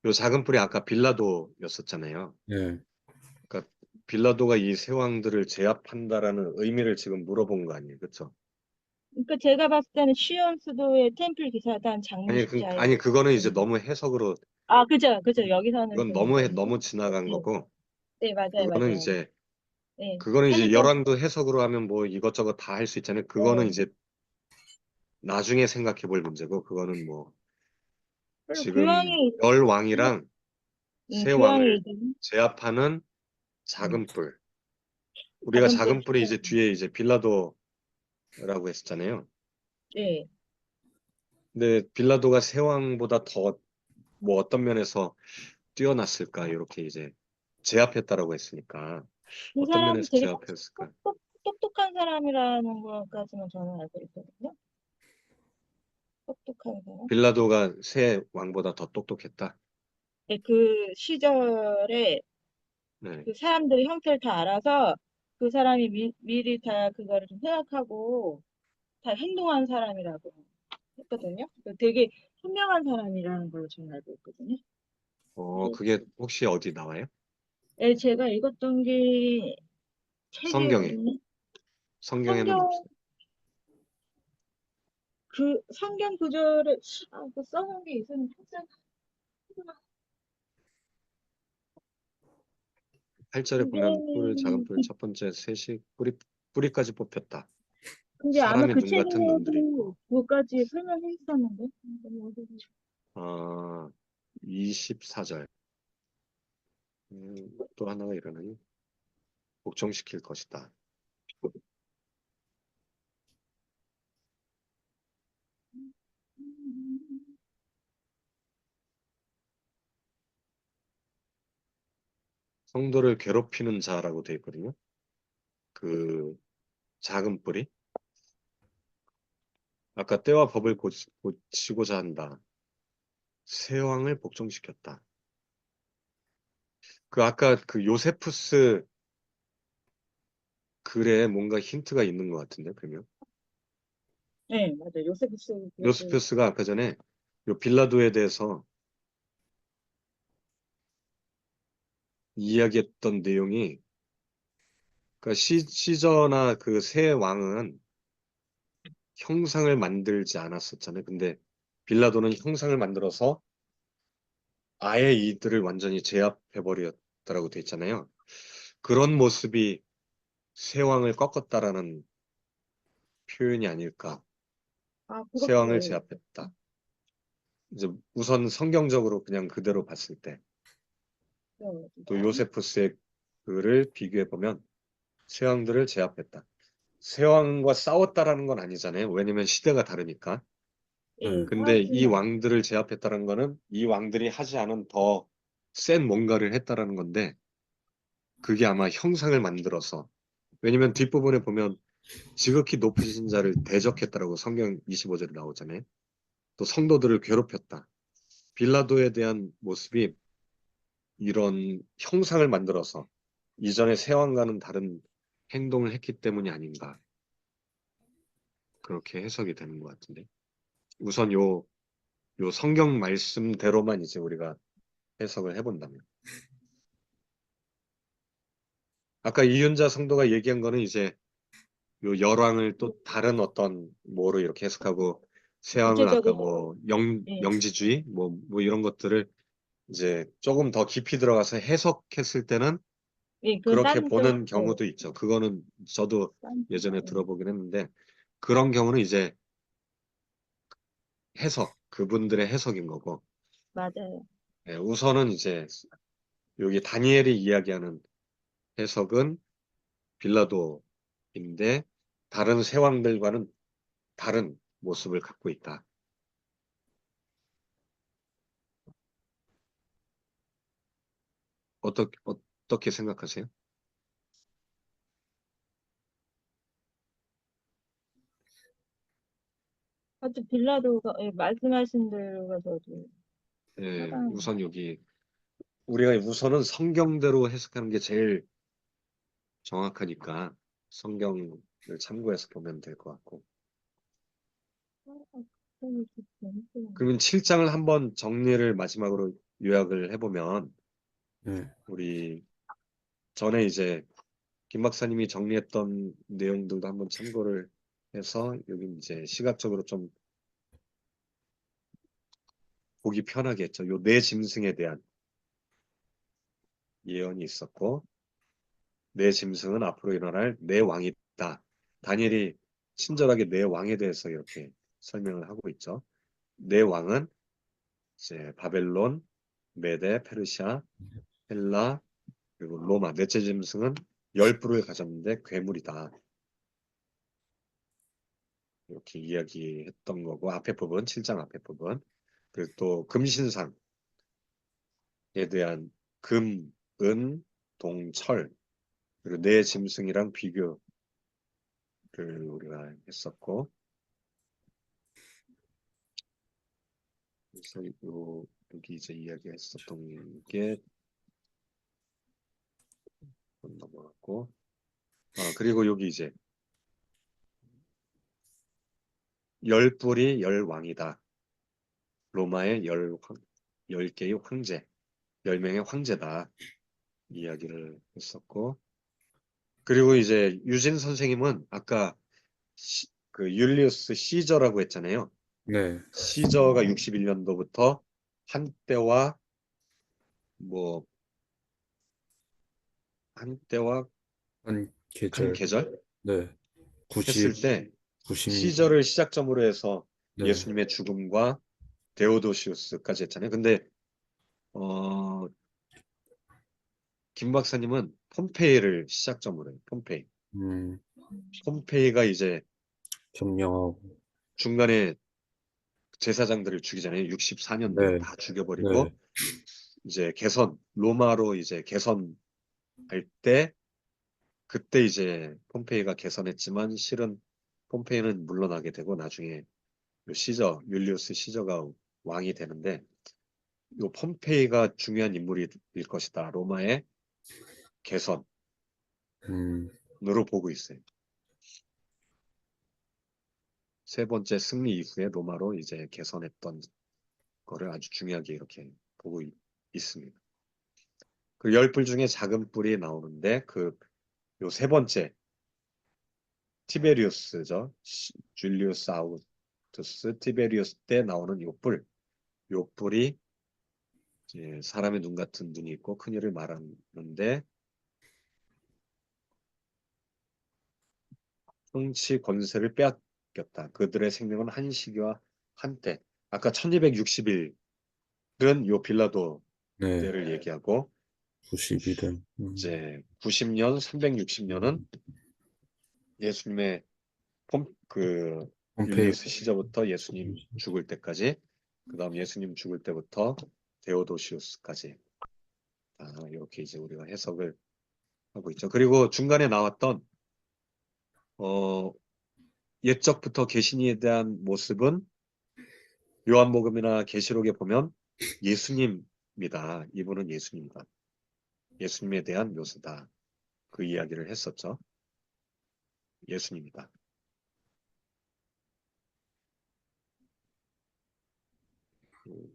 요 작은 뿔이 아까 빌라도였었잖아요. 네, 그러니까 빌라도가 이 세 왕들을 제압한다라는 의미를 지금 물어본 거 아니에요, 그렇죠? 그러니까 제가 봤을 때는 시온 수도의 템플 기사단 장로 십자에 아니 그거는 이제 있거든요. 너무 해석으로 아, 그죠, 그죠. 여기서는 그건 좀 너무 너무 지나간 네, 거고 네, 맞아요, 그거는 맞아요. 이제 네, 그거는 이제 한번 열왕도 해석으로 하면 뭐 이것저것 다 할 수 있잖아요. 그거는 네. 이제 나중에 생각해 볼 문제고 그거는 뭐 그리고 지금 열 왕이랑 새 교황의 왕을 이름, 제압하는 음, 작은 뿔. 우리가 작은 뿔 작은 뿔이 이제 뒤에 이제 빌라도라고 했었잖아요. 네. 근데 빌라도가 새 왕보다 더 뭐 어떤 면에서 뛰어났을까 이렇게 이제 제압했다라고 했으니까 그 어떤 사람이 면에서 되게 제압했을까? 똑똑한 사람이라는 것까지만 저는 알고 있거든요. 똑똑한 사람. 빌라도가 새 왕보다 더 똑똑했다. 네, 그 시절에 네. 그 사람들이 형태를 다 알아서 그 사람이 미리 다 그거를 좀 생각하고 다 행동한 사람이라고 했거든요. 그 되게 현명한 사람이라는 걸로 저는 알고 있거든요. 근데 그게 혹시 어디 나와요? 예, 제가 읽었던 게 책이 성경에. 어딨니? 성경에는 성경 없어요. 그 성경 구절을 그 써놓은 게 있었는데 살짝 8절에 보면 뿔, 작은 뿔, 첫 번째 셋이 뿌리까지 뽑혔다. 근데 아마 사람의 그 눈 같은 눈들이 책에도 있고. 그거까지 설명해 있었는데. 24절. 또 하나가 일어나니 복종시킬 것이다. 성도를 괴롭히는 자라고 되어 있거든요. 그 작은 뿔이. 아까 때와 법을 고치고자 한다. 새 왕을 복종시켰다. 그 아까 그 요세푸스 글에 뭔가 힌트가 있는 것 같은데, 그러면. 네, 맞아요. 요세푸스 그것도 요세푸스가 아까 전에 요 빌라도에 대해서 이야기했던 내용이, 그러니까 시저나 그 새 왕은 형상을 만들지 않았었잖아요. 근데 빌라도는 형상을 만들어서 아예 이들을 완전히 제압해버렸다라고 돼 있잖아요. 그런 모습이 새 왕을 꺾었다라는 표현이 아닐까. 새 왕을 그것도 제압했다. 이제 우선 성경적으로 그냥 그대로 봤을 때, 또 요세푸스의 글을 비교해 보면 새 왕들을 제압했다. 새 왕과 싸웠다라는 건 아니잖아요. 왜냐면 시대가 다르니까. 예, 네, 근데 이 싸우지는 왕들을 제압했다는 거는 이 왕들이 하지 않은 더 센 뭔가를 했다라는 건데 그게 아마 형상을 만들어서 왜냐면 뒷부분에 보면 지극히 높으신 자를 대적했다라고 성경 25절에 나오잖아요. 또 성도들을 괴롭혔다. 빌라도에 대한 모습이 이런 형상을 만들어서 이전의 새 왕과는 다른 행동을 했기 때문이 아닌가 그렇게 해석이 되는 것 같은데 우선 요 성경 말씀대로만 이제 우리가 해석을 해본다면 아까 이윤자 성도가 얘기한 거는 이제 요 열왕을 또 다른 어떤 뭐로 이렇게 해석하고 세왕을 아까 구체적으로 뭐 예, 영지주의 뭐 이런 것들을 이제 조금 더 깊이 들어가서 해석했을 때는 예, 그건 그렇게 딴 쪽, 보는 경우도 있죠. 그거는 저도 딴 쪽, 예전에 들어보긴 했는데 그런 경우는 이제 해석, 그분들의 해석인 거고 맞아요. 예, 우선은 이제 여기 다니엘이 이야기하는 해석은 빌라도인데 다른 세왕들과는 다른 모습을 갖고 있다. 어떻게 생각하세요? 하여튼 빌라도가 예, 말씀하신 대로가 저도 예, 하다는 우선 여기 우리가 우선은 성경대로 해석하는 게 제일 정확하니까 성경을 참고해서 보면 될 것 같고. 그러면 7장을 한번 정리를 마지막으로 요약을 해보면 네, 우리 전에 이제 김 박사님이 정리했던 내용들도 한번 참고를 해서 여기 이제 시각적으로 좀 보기 편하게 했죠. 요 네 짐승에 대한 예언이 있었고 네 짐승은 앞으로 일어날 네 왕이다. 다니엘이 친절하게 네 왕에 대해서 이렇게 설명을 하고 있죠. 네 왕은 이제 바벨론, 메데, 페르시아, 헬라, 그리고 로마. 넷째 짐승은 열 뿔을 가졌는데 괴물이다. 이렇게 이야기했던 거고 앞에 부분, 7장 앞에 부분. 그리고 또 금신상에 대한 금, 은, 동, 철 그리고 네 짐승이랑 비교를 우리가 했었고 그래서 여기 이제 이야기했었던 게 넘어갔고 그리고 여기 이제 열 뿔이 열 왕이다. 로마의 열 개의 황제, 열 명의 황제다. 이야기를 했었고 그리고 이제 유진 선생님은 아까 그 율리우스 시저라고 했잖아요. 네, 시저가 61년도부터 한때와 뭐 한때와 한 한 계절, 계절 네, 했을 90, 때 90, 시저를 시작점으로 해서 네, 예수님의 죽음과 데오도시우스까지 했잖아요. 근데 어, 김 박사님은 폼페이를 시작점으로 해요. 폼페이. 음, 폼페이가 이제 점령하고, 중간에 제사장들을 죽이잖아요. 64년도에 네, 다 죽여버리고 네, 이제 로마로 이제 개선할 때 그때 이제 폼페이가 개선했지만 실은 폼페이는 물러나게 되고 나중에 율리우스 시저가 왕이 되는데 요 폼페이가 중요한 인물일 것이다. 로마의 개선으로 음, 보고 있어요. 세 번째 승리 이후에 로마로 이제 개선했던 거를 아주 중요하게 이렇게 보고 있습니다. 그 열 뿔 중에 작은 뿔이 나오는데 그 요 세 번째 티베리우스죠. 줄리우스 아우구스투스 티베리우스 때 나오는 요 뿔이 이제 사람의 눈 같은 눈이 있고 큰 일을 말하는데 통치 권세를 빼앗겼다. 그들의 생명은 한 시기와 한때. 아까 1260일은 요 빌라도 네, 때를 얘기하고 90일은, 이제 90년, 360년은 예수님의 그 폼페이, 율리우스 시저부터 예수님 죽을 때까지 그다음 예수님 죽을 때부터 데오도시우스까지 이렇게 이제 우리가 해석을 하고 있죠. 그리고 중간에 나왔던 어, 옛적부터 계시니에 대한 모습은 요한복음이나 계시록에 보면 예수님입니다. 이분은 예수님이다. 예수님에 대한 묘사다. 그 이야기를 했었죠. 예수님이다. 음,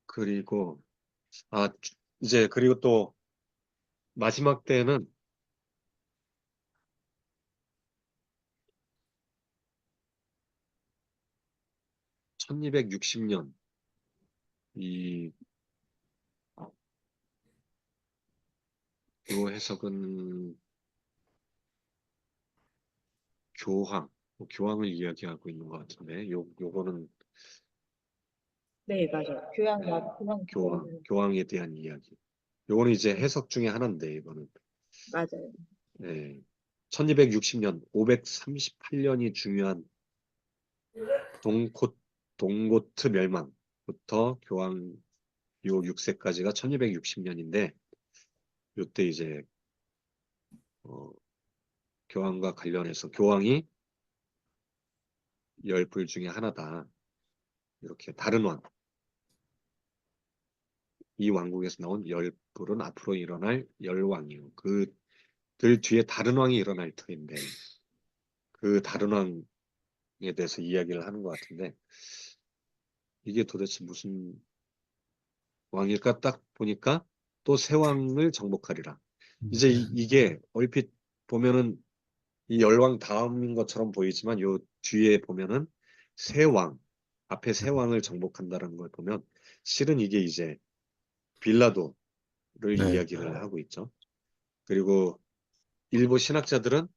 그리고 이제 그리고 또 마지막 때는 1260년 이 요 해석은 교황을 이야기하고 있는 것 같은데 요거는 네, 맞아요. 교양 교황에 대한 이야기. 요거는 이제 해석 중에 하나인데 이거는 맞아요. 네. 1260년 538년이 중요한 동고 동고트 멸망부터 교황 요 6세까지가 1260년인데 요때 이제 어, 교황과 관련해서 교황이 열 불 중에 하나다. 이렇게 다른 왕, 이 왕국에서 나온 열 불은 앞으로 일어날 열 왕이요. 그들 뒤에 다른 왕이 일어날 터인데 그 다른 왕에 대해서 이야기를 하는 것 같은데 이게 도대체 무슨 왕일까 딱 보니까 또 새 왕을 정복하리라. 이제 이게 얼핏 보면은 이 열왕 다음인 것처럼 보이지만 요 뒤에 보면은 새 왕, 앞에 새 왕을 정복한다는 걸 보면 실은 이게 이제 빌라도를 네, 이야기를 하고 있죠. 그리고 일부 신학자들은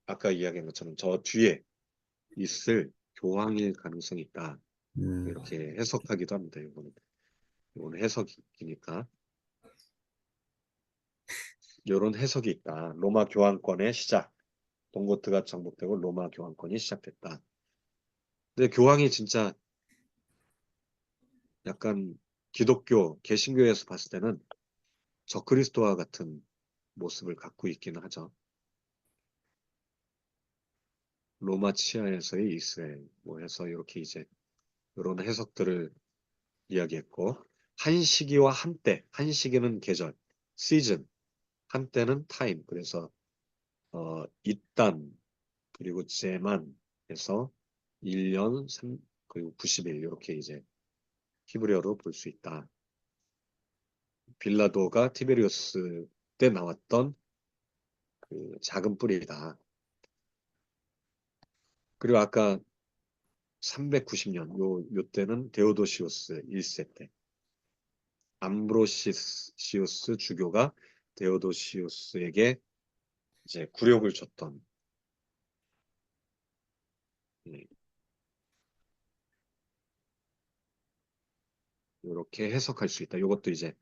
아까 이야기한 것처럼 저 뒤에 있을 교황일 가능성이 있다. 음, 이렇게 해석하기도 합니다. 이거는 해석이니까 이런 해석이 있다. 로마 교황권의 시작. 동고트가 정복되고 로마 교황권이 시작됐다. 근데 교황이 진짜 약간 기독교, 개신교에서 봤을 때는 적그리스도와 같은 모습을 갖고 있기는 하죠. 로마 치하에서의 이스라엘, 뭐 해서 이렇게 이제 이런 해석들을 이야기했고, 한 시기와 한때, 한 시기는 계절, 시즌, 한때는 타임. 그래서 이단 그리고 제만에서 1년 3 그리고 90일 이렇게 이제 히브리어로 볼 수 있다. 빌라도가 티베리우스 때 나왔던 그 작은 뿌리다. 그리고 아까 390년 요 때는 데오도시우스 1세 때 암브로시우스 주교가 데오도시우스에게 이제 굴욕을 줬던 이렇게 해석할 수 있다. 이것도 이제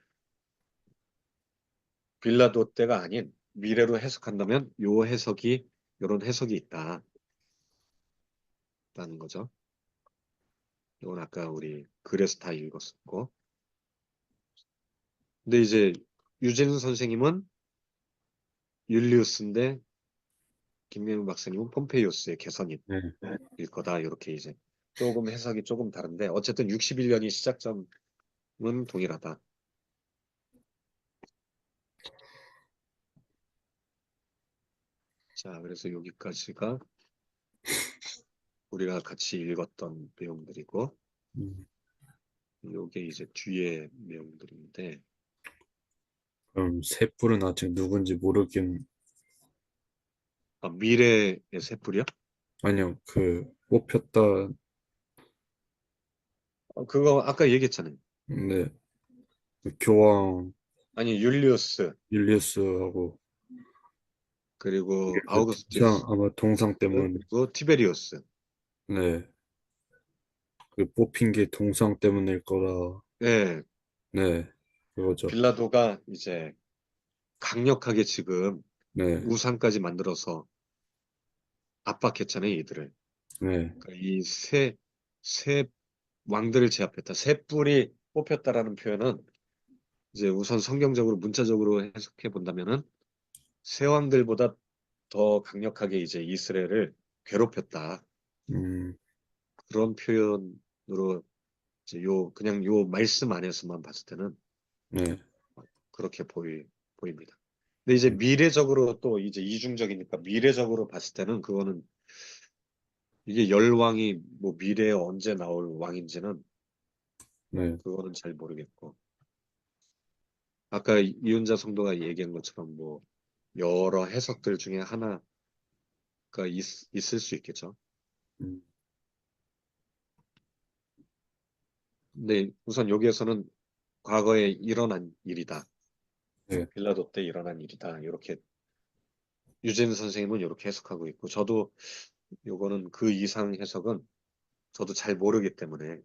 빌라도 때가 아닌 미래로 해석한다면 요 해석이 이런 해석이 있다라는 거죠. 이건 아까 우리 글에서 다 읽었었고. 근데 이제 유진 선생님은 율리우스인데 김명훈 박사님은 폼페이오스의 개선일 네, 거다. 이렇게 이제 조금 해석이 조금 다른데 어쨌든 61년이 시작점은 동일하다. 자, 그래서 여기까지가 우리가 같이 읽었던 내용들이고 음, 요게 이제 뒤에 내용들인데 그럼 셋불은 아직 누군지 모르긴, 미래의 셋불이요? 아니요, 그, 뽑혔다, 그거 아까 얘기했잖아요. 네, 그 교황 아니 율리우스 율리우스하고, 그리고 그 동상, 아우구스투스 아마 동상 때문, 그리고 티베리우스. 네, 그 뽑힌 게 동상 때문일 거라, 예, 네, 그거죠. 빌라도가 이제 강력하게 지금 네, 우상까지 만들어서 압박했잖아요, 이들을. 네, 그러니까 이새 왕들을 제압했다. 새 뿔이 뽑혔다라는 표현은 이제 우선 성경적으로 문자적으로 해석해 본다면은 새 왕들보다 더 강력하게 이제 이스라엘을 괴롭혔다. 음, 그런 표현으로 이제 그냥 요 말씀 안에서만 봤을 때는 네, 그렇게 보입니다. 근데 이제 미래적으로 또 이제 이중적이니까 미래적으로 봤을 때는 그거는 이게 열왕이 뭐 미래에 언제 나올 왕인지는 네, 그거는 잘 모르겠고 아까 이윤자 성도가 얘기한 것처럼 뭐 여러 해석들 중에 하나가 있을 수 있겠죠. 음, 근데 우선 여기에서는 과거에 일어난 일이다. 네, 빌라도 때 일어난 일이다. 이렇게 유진 선생님은 이렇게 해석하고 있고 저도 요거는 그 이상 해석은 저도 잘 모르기 때문에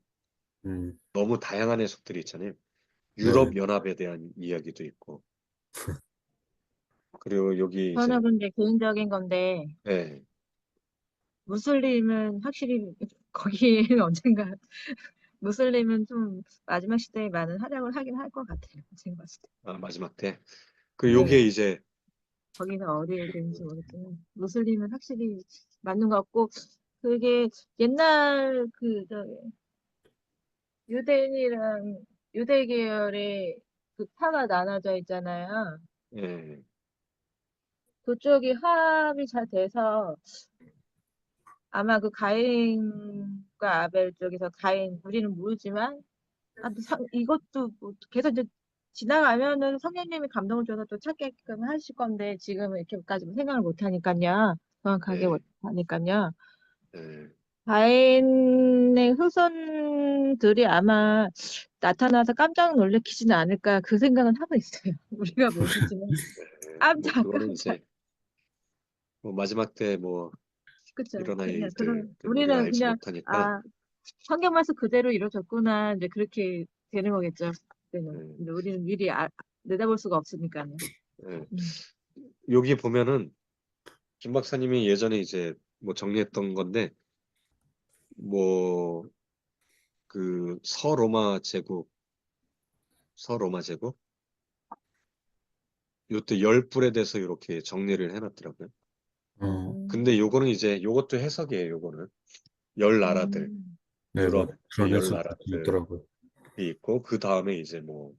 음, 너무 다양한 해석들이 있잖아요. 네, 유럽 연합에 대한 이야기도 있고 그리고 여기 저는 이제 근데 개인적인 건데, 예, 무슬림은 확실히 거기에는 언젠가 무슬림은 좀 마지막 시대에 많은 활약을 하긴 할 것 같아요. 제가 봤을 때. 마지막 때 그 요게 네, 이제 거기는 어디에 되는지 모르겠지만 무슬림은 확실히 맞는 것 같고 그게 옛날 유대인이랑 유대 계열의 그 파가 나눠져 있잖아요. 예, 그쪽이 화합이 잘 돼서 아마 그 가인과 아벨 쪽에서 가인 우리는 모르지만 이것도 뭐 계속 이제 지나가면은 성령님이 감동을 줘서 또 찾게끔 하실 건데 지금은 이렇게까지 생각을 못 하니까요. 정확하게 못 네, 하니까요. 네, 바인의 후손들이 아마 나타나서 깜짝 놀래키지는 않을까 그 생각은 하고 있어요. 우리가 모르지만 네. 뭐 깜짝 그거는 깜짝. 이제 뭐 마지막 때 뭐 그쵸. 일어날 그냥 그런 일들은 우리가 우리는 알지 그냥 못하니까 아 성경 말씀 그대로 이루어졌구나 이제 그렇게 되는 거겠죠. 그때는. 네, 근데 우리는 미리 내다볼 수가 없으니까요. 네. 음. 여기 보면은 김 박사님이 예전에 이제 뭐 정리했던 건데 뭐 그 서로마 제국 요때 열 뿔에 대해서 이렇게 정리를 해놨더라고요. 어, 근데 음. 요거는 이제 요것도 해석이에요. 요거는 열 나라들 음. 네, 맞아. 유럽의 그런 열 해석도 나라들이 있더라고요. 있고 그 다음에 이제 뭐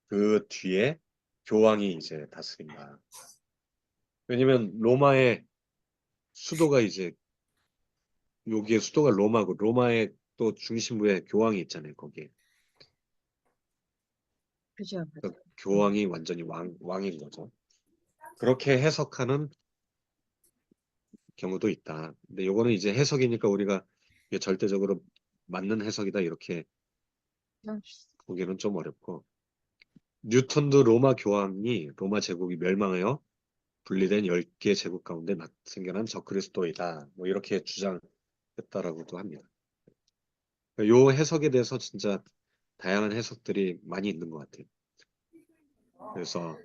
그 뒤에 교황이 이제 다스린다. 왜냐면 로마의 수도가 이제 여기에 수도가 로마고 로마의 또 중심부에 교황이 있잖아요. 거기에. 그죠, 그 맞아요. 교황이 완전히 왕인 거죠. 그렇게 해석하는 경우도 있다. 근데 요거는 이제 해석이니까 우리가 이게 절대적으로 맞는 해석이다 이렇게 음. 보기는 좀 어렵고 뉴턴도 로마 교황이 로마 제국이 멸망하여 분리된 10개 제국 가운데 생겨난 적그리스도이다. 뭐 이렇게 주장했다라고도 합니다. 요 해석에 대해서 진짜 다양한 해석들이 많이 있는 것 같아요. 그래서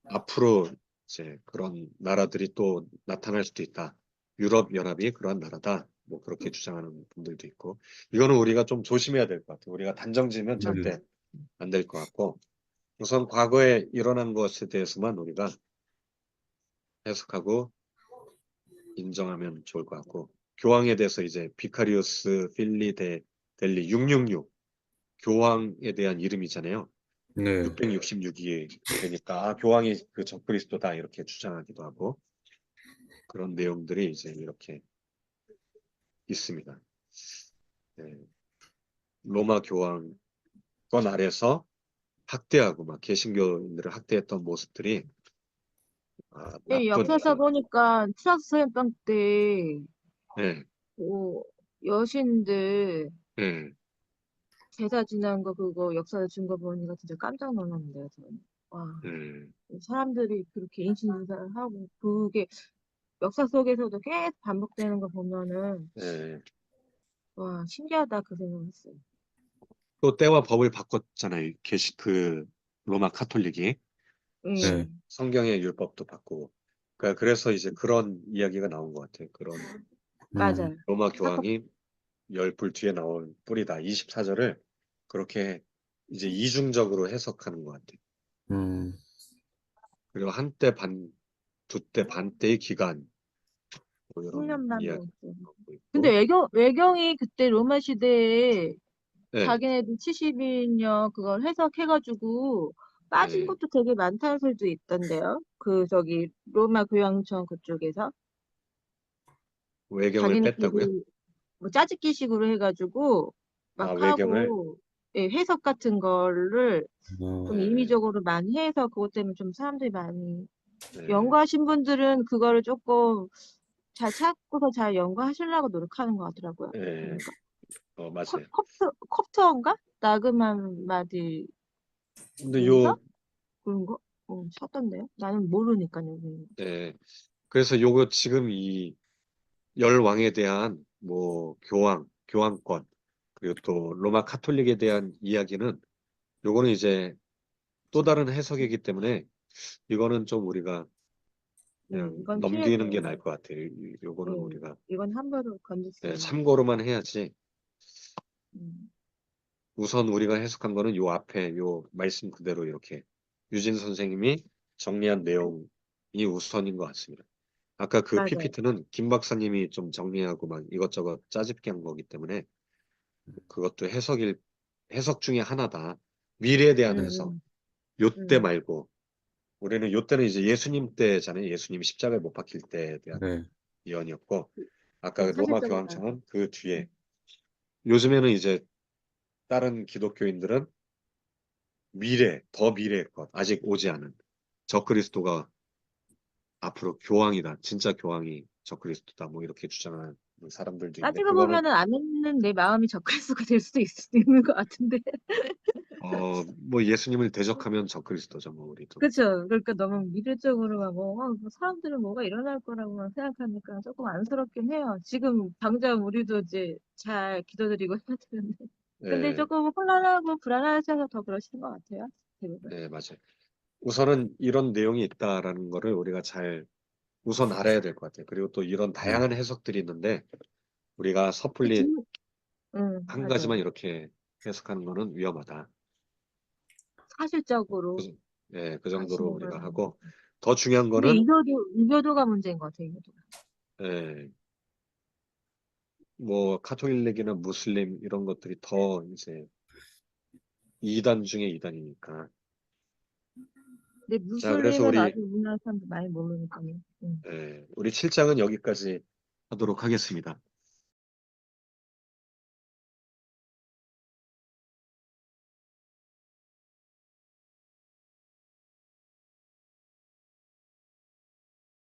앞으로 이제 그런 나라들이 또 나타날 수도 있다. 유럽 연합이 그러한 나라다. 뭐 그렇게 주장하는 분들도 있고 이거는 우리가 좀 조심해야 될 것 같아요. 우리가 단정지으면 네, 절대 안 될 것 같고 우선 과거에 일어난 것에 대해서만 우리가 해석하고 인정하면 좋을 것 같고 교황에 대해서 이제 비카리우스 델리 666 교황에 대한 이름이잖아요. 네, 666이 되니까 교황이 그 적그리스도다 이렇게 주장하기도 하고 그런 내용들이 이제 이렇게 있습니다. 네, 로마 교황권 아래서 학대하고 막 개신교인들을 학대했던 모습들이 예, 나쁜 역사서 보니까 프랑스 소련방 때 네, 뭐 여신들 네, 제사 지난 거 그거 역사에 준 거 보니까 진짜 깜짝 놀랐는데요, 저는. 와, 네, 사람들이 그렇게 인신공사를 하고 그게 역사 속에서도 계속 반복되는 거 보면은 네. 와, 신기하다 그 생각했어요. 또 때와 법을 바꿨잖아요. 그 로마 카톨릭이 네, 성경의 율법도 바꾸고. 그러니까 그래서 이제 그런 이야기가 나온 것 같아요. 그런 맞아요. 로마 사건, 교황이 열 뿔 뒤에 나올 뿔이다. 24절을 그렇게 이제 이중적으로 해석하는 것 같아요. 음, 그리고 한때 두 때 반때의 기간 뭐 이런 10년만 이야기 먹고. 나오고 근데 있고. 외경이 그때 로마 시대에 네, 자기네들 70인여 그걸 해석해가지고 빠진 네. 것도 되게 많다는 소리도 있던데요. 그 저기 로마 교황청 그쪽에서 외경을 뺐다고요? 자기네끼리 뭐 짜집기식으로 해가지고 아, 막 외경을. 하고 예, 해석 같은 거를 좀 네, 임의적으로 많이 해서 그것 때문에 좀 사람들이 많이 네, 연구하신 분들은 그거를 조금 잘 찾고서 잘 연구하시려고 노력하는 것 같더라고요. 네. 보니까 맞아요. 컵터인가? 나그만 마디 근데 문서 그런 거 찾던데요. 나는 모르니까요. 네. 그래서 요거 지금 이 열왕에 대한 뭐 교황권 그리고 또 로마 카톨릭에 대한 이야기는 요거는 이제 또 다른 해석이기 때문에 이거는 좀 우리가 그냥 이건 넘기는 게 피해서 나을 것 같아요. 요거는 예, 우리가 이건 함부로 건질 수 없는. 참고로만 해야지. 음, 우선 우리가 해석한 거는 요 앞에 요 말씀 그대로 이렇게 유진 선생님이 정리한 내용이 우선인 것 같습니다. 아까 그 맞아요. PPT는 김 박사님이 좀 정리하고 막 이것저것 짜집기 한 거기 때문에 그것도 해석 중에 하나다. 미래에 대한 해석. 음, 요때 음, 말고 우리는 요때는 이제 예수님 때잖아요. 예수님이 십자가에 못 박힐 때에 대한 네, 예언이었고 아까 좀 로마 사실적이다. 교황청은 그 뒤에 음, 요즘에는 이제 다른 기독교인들은 더 미래의 것, 아직 오지 않은 적그리스도가 앞으로 교황이다. 진짜 교황이 적그리스도다. 뭐 이렇게 주장하는 사람들도 있는데 따지고 그거는 보면은 안 믿는 내 마음이 적그리스도가 될 수도 있는 것 같은데. 뭐 예수님을 대적하면 적그리스도죠. 뭐 우리도. 그렇죠. 그러니까 너무 미래적으로 가고 뭐 사람들은 뭐가 일어날 거라고 생각하니까 조금 안쓰럽긴 해요. 지금 당장 우리도 이제 잘 기도드리고 해야 되는데. 근데 예, 조금 혼란하고 불안하셔서 더 그러시는 것 같아요. 대부분. 예, 맞아요. 우선은 이런 내용이 있다라는 거를 우리가 우선 알아야 될 것 같아요. 그리고 또 이런 네. 다양한 해석들이 있는데 우리가 근데 섣불리 한 가지만 맞아요. 이렇게 해석하는 거는 위험하다. 사실적으로 그 같이 정도로 먹어야 우리가 되는 하고 거죠. 더 중요한 근데 거는 이교도가 문제인 것 같아요, 이교도가. 예, 뭐 카톨릭이나 무슬림 이런 것들이 더 이제 이단 중에 이단이니까. 근데 자, 그래서 무슬림은 아직 우리나라 사람들 많이 모르니까요. 우리 7장은 여기까지 하도록 하겠습니다.